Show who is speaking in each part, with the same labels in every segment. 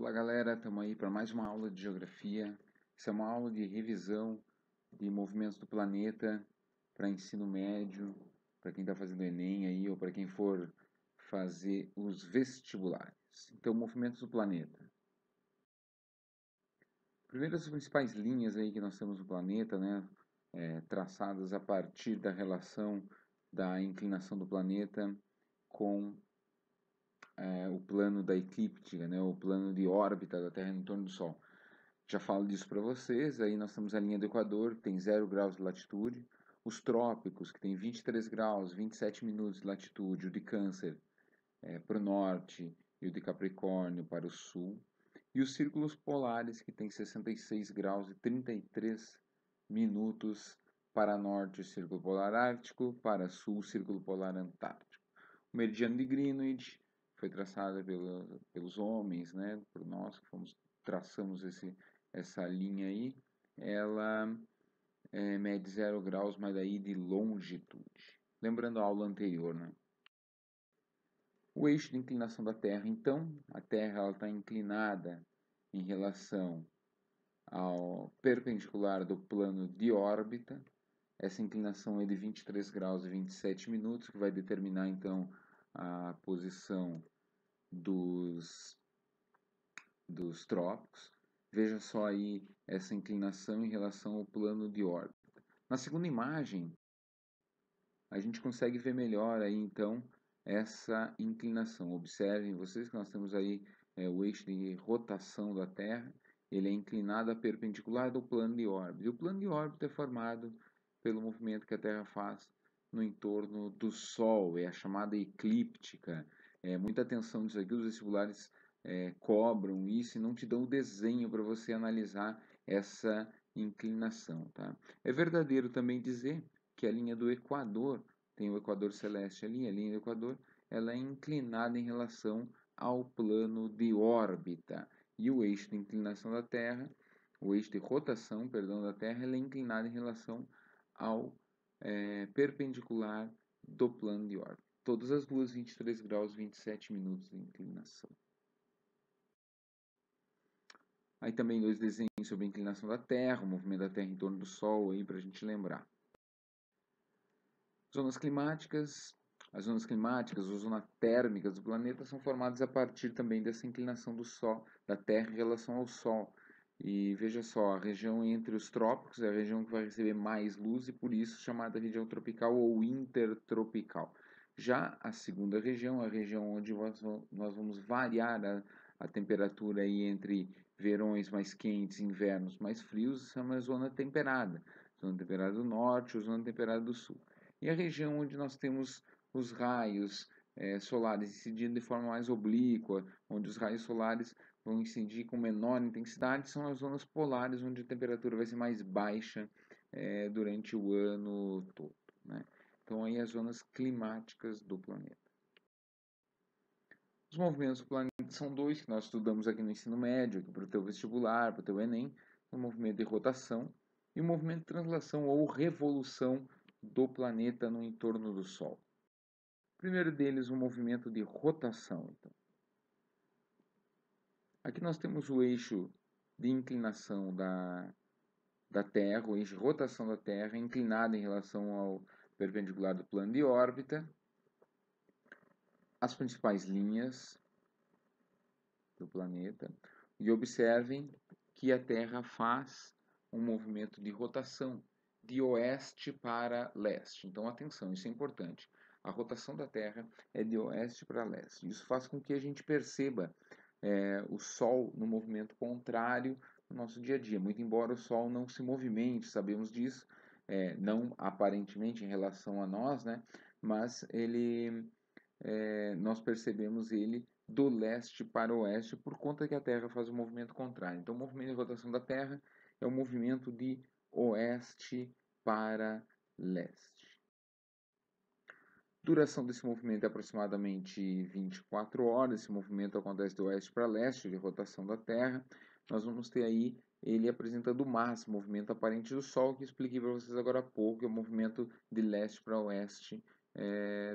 Speaker 1: Olá galera, estamos aí para mais uma aula de geografia. Essa é uma aula de revisão de movimentos do planeta para ensino médio, para quem está fazendo Enem aí ou para quem for fazer os vestibulares. Então, movimentos do planeta. Primeiro, as principais linhas aí que nós temos no planeta, né, traçadas a partir da relação da inclinação do planeta com o plano da eclíptica, né, o plano de órbita da Terra em torno do Sol. Já falo disso para vocês. Aí nós temos a linha do Equador, que tem 0 graus de latitude, os trópicos, que tem 23 graus, 27 minutos de latitude, o de Câncer para o norte e o de Capricórnio para o sul, e os círculos polares, que tem 66 graus e 33 minutos para norte, o círculo polar ártico, para sul, o círculo polar antártico. O meridiano de Greenwich foi traçado pelos homens, né, por nós que traçamos essa linha aí. Ela mede 0 graus, mas daí de longitude. Lembrando a aula anterior, né? O eixo de inclinação da Terra, então, a Terra está inclinada em relação ao perpendicular do plano de órbita. Essa inclinação é de 23 graus e 27 minutos, que vai determinar, então, a posição dos trópicos. Veja só aí essa inclinação em relação ao plano de órbita. Na segunda imagem, a gente consegue ver melhor aí, então, essa inclinação. Observem vocês que nós temos aí o eixo de rotação da Terra. Ele é inclinado a perpendicular do plano de órbita. E o plano de órbita é formado pelo movimento que a Terra faz no entorno do Sol. É a chamada eclíptica. Muita atenção nisso aqui, os vestibulares cobram isso e não te dão o desenho para você analisar essa inclinação. Tá? É verdadeiro também dizer que a linha do Equador, tem o Equador celeste ali, a linha do Equador, ela é inclinada em relação ao plano de órbita. E o eixo de inclinação da Terra, o eixo de rotação, perdão, da Terra, ela é inclinada em relação ao perpendicular do plano de órbita. Todas as duas, 23 graus, 27 minutos de inclinação. Aí também dois desenhos sobre a inclinação da Terra, o movimento da Terra em torno do Sol, aí para a gente lembrar. Zonas climáticas. As zonas climáticas ou zonas térmicas do planeta são formadas a partir também dessa inclinação do Sol, da Terra em relação ao Sol. E veja só, a região entre os trópicos é a região que vai receber mais luz e por isso chamada região tropical ou intertropical. Já a segunda região, a região onde nós vamos variar a temperatura aí entre verões mais quentes e invernos mais frios, chama zona temperada do norte ou zona temperada do sul. E a região onde nós temos os raios solares incidindo de forma mais oblíqua, onde os raios solares vão incidir com menor intensidade, são as zonas polares, onde a temperatura vai ser mais baixa durante o ano todo. Né? Então, aí as zonas climáticas do planeta. Os movimentos do planeta são dois que nós estudamos aqui no ensino médio, para o teu vestibular, para o teu Enem, o movimento de rotação e o movimento de translação ou revolução do planeta no entorno do Sol. O primeiro deles, o movimento de rotação. Então. Aqui nós temos o eixo de inclinação da Terra, o eixo de rotação da Terra, inclinado em relação ao perpendicular do plano de órbita. As principais linhas do planeta. E observem que a Terra faz um movimento de rotação de oeste para leste. Então, atenção, isso é importante. A rotação da Terra é de oeste para leste. Isso faz com que a gente perceba o Sol no movimento contrário no nosso dia a dia. Muito embora o Sol não se movimente, sabemos disso, não aparentemente em relação a nós, né? Mas nós percebemos ele do leste para o oeste por conta que a Terra faz o movimento contrário. Então, o movimento de rotação da Terra é o movimento de oeste para leste. Duração desse movimento é aproximadamente 24 horas. Esse movimento acontece de oeste para leste, de rotação da Terra. Nós vamos ter aí ele apresentando o máximo movimento aparente do Sol, que expliquei para vocês agora há pouco, que é o movimento de leste para oeste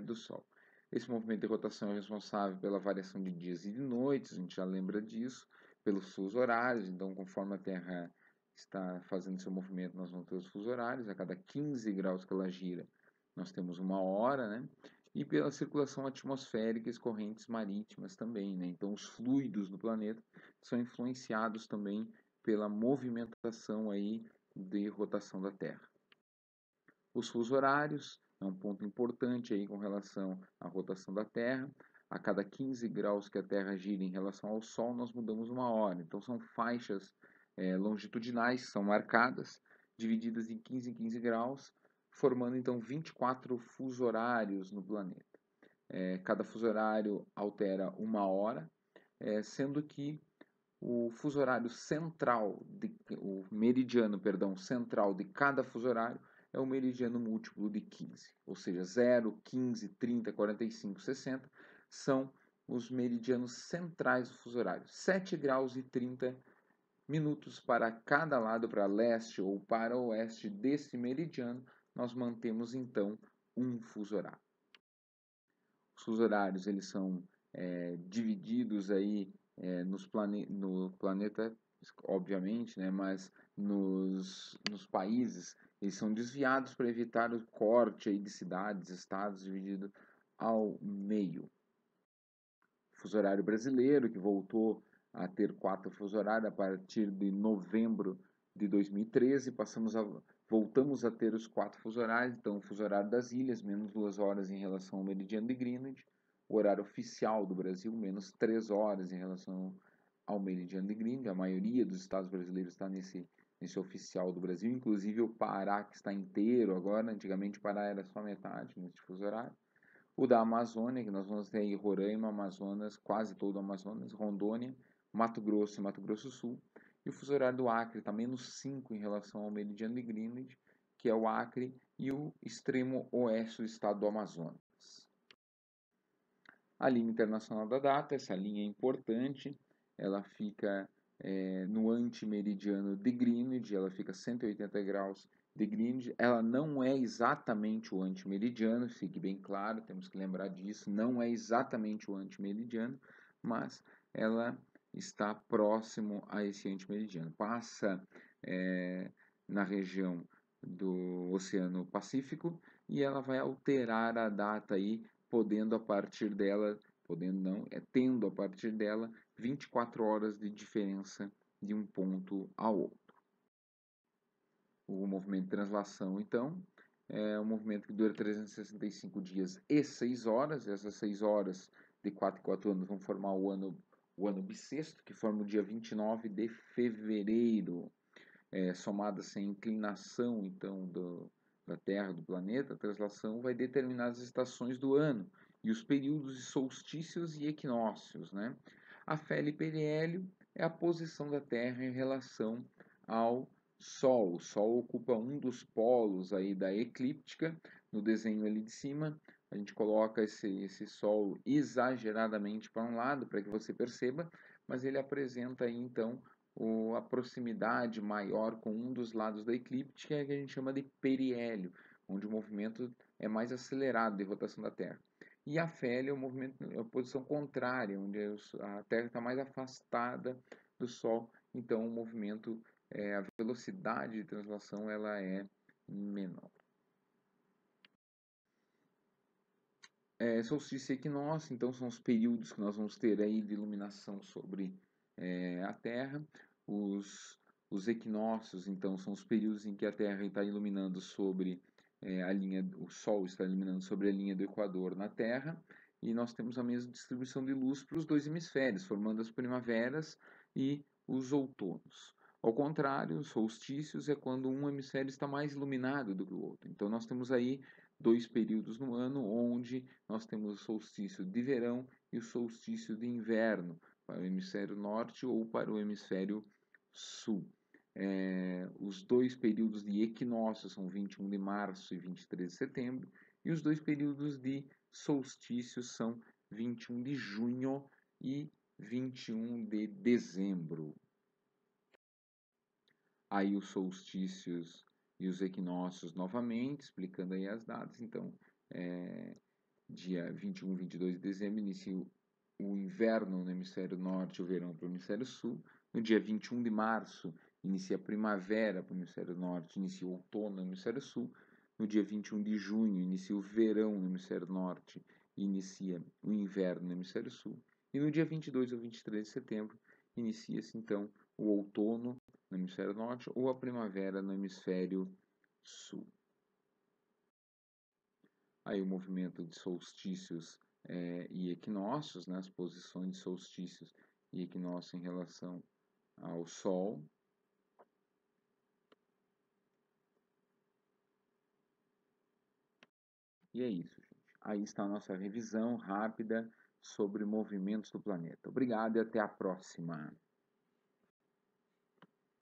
Speaker 1: do Sol. Esse movimento de rotação é responsável pela variação de dias e de noites, a gente já lembra disso, pelos fusos horários. Então, conforme a Terra está fazendo seu movimento, nós vamos ter os fusos horários. A cada 15 graus que ela gira, nós temos uma hora, né? E pela circulação atmosférica e correntes marítimas também, né? Então, os fluidos do planeta são influenciados também pela movimentação aí de rotação da Terra. Os fusos horários é um ponto importante aí com relação à rotação da Terra. A cada 15 graus que a Terra gira em relação ao Sol, nós mudamos uma hora. Então, são faixas longitudinais que são marcadas, divididas em 15 graus, formando então 24 fusos horários no planeta. Cada fuso horário altera uma hora, sendo que o fuso horário central, o meridiano, perdão, central de cada fuso horário é o meridiano múltiplo de 15, ou seja, 0, 15, 30, 45, 60 são os meridianos centrais do fuso horário. 7 graus e 30 minutos para cada lado, para leste ou para oeste desse meridiano, nós mantemos então um fuso horário. Os fusos horários eles são divididos aí no planeta, obviamente, né, mas nos países eles são desviados para evitar o corte aí de cidades, estados dividido ao meio. O fuso horário brasileiro, que voltou a ter 4 fusos horários a partir de novembro de 2013, voltamos a ter os 4 fusos horários, então o fuso horário das ilhas, menos 2 horas em relação ao meridiano de Greenwich, o horário oficial do Brasil, menos 3 horas em relação ao meridiano de Greenwich. A maioria dos estados brasileiros está nesse oficial do Brasil, inclusive o Pará, que está inteiro agora. Antigamente o Pará era só metade nesse fuso horário. O da Amazônia, que nós vamos ter aí Roraima, Amazonas, quase todo o Amazonas, Rondônia, Mato Grosso e Mato Grosso do Sul. E o fuso horário do Acre está menos 5 em relação ao meridiano de Greenwich, que é o Acre e o extremo oeste do estado do Amazonas. A linha internacional da data, essa linha é importante, ela fica no antimeridiano de Greenwich, ela fica 180 graus de Greenwich. Ela não é exatamente o antimeridiano, fique bem claro, temos que lembrar disso, não é exatamente o antimeridiano, mas ela está próximo a esse antimeridiano. Passa na região do Oceano Pacífico e ela vai alterar a data aí, tendo a partir dela 24 horas de diferença de um ponto ao outro. O movimento de translação, então, é um movimento que dura 365 dias e 6 horas. Essas 6 horas de 4 em 4 anos vão formar o ano bissexto, que forma o dia 29 de fevereiro. Somada-se a inclinação, então, da Terra, do planeta, a translação vai determinar as estações do ano e os períodos de solstícios e equinócios, né? Afélio e periélio é a posição da Terra em relação ao Sol. O Sol ocupa um dos polos aí da eclíptica. No desenho ali de cima, a gente coloca esse Sol exageradamente para um lado, para que você perceba, mas ele apresenta aí, então, a proximidade maior com um dos lados da eclíptica, que a gente chama de periélio, onde o movimento é mais acelerado de rotação da Terra. E a afélio é o movimento, a posição contrária, onde a Terra está mais afastada do Sol, então o movimento, a velocidade de translação ela é menor. Solstício e equinócio, então são os períodos que nós vamos ter aí de iluminação sobre a Terra. Os equinócios, então, são os períodos em que a Terra está iluminando sobre a linha, o Sol está iluminando sobre a linha do Equador na Terra, e nós temos a mesma distribuição de luz para os dois hemisférios, formando as primaveras e os outonos. Ao contrário, os solstícios é quando um hemisfério está mais iluminado do que o outro. Então, nós temos aí 2 períodos no ano, onde nós temos o solstício de verão e o solstício de inverno, para o hemisfério norte ou para o hemisfério sul. Os 2 períodos de equinócio são 21 de março e 23 de setembro, e os 2 períodos de solstício são 21 de junho e 21 de dezembro. Aí os solstícios e os equinócios novamente, explicando aí as datas. Então, dia 21 e 22 de dezembro inicia o inverno no hemisfério norte e o verão para o hemisfério sul. No dia 21 de março, inicia a primavera para o hemisfério norte, inicia o outono no hemisfério sul. No dia 21 de junho, inicia o verão no hemisfério norte e inicia o inverno no hemisfério sul. E no dia 22 ou 23 de setembro, inicia-se então o outono no hemisfério norte ou a primavera no hemisfério sul. Aí o movimento de solstícios e equinócios, né, as posições de solstícios e equinócio em relação ao Sol. E é isso, gente. Aí está a nossa revisão rápida sobre movimentos do planeta. Obrigado e até a próxima.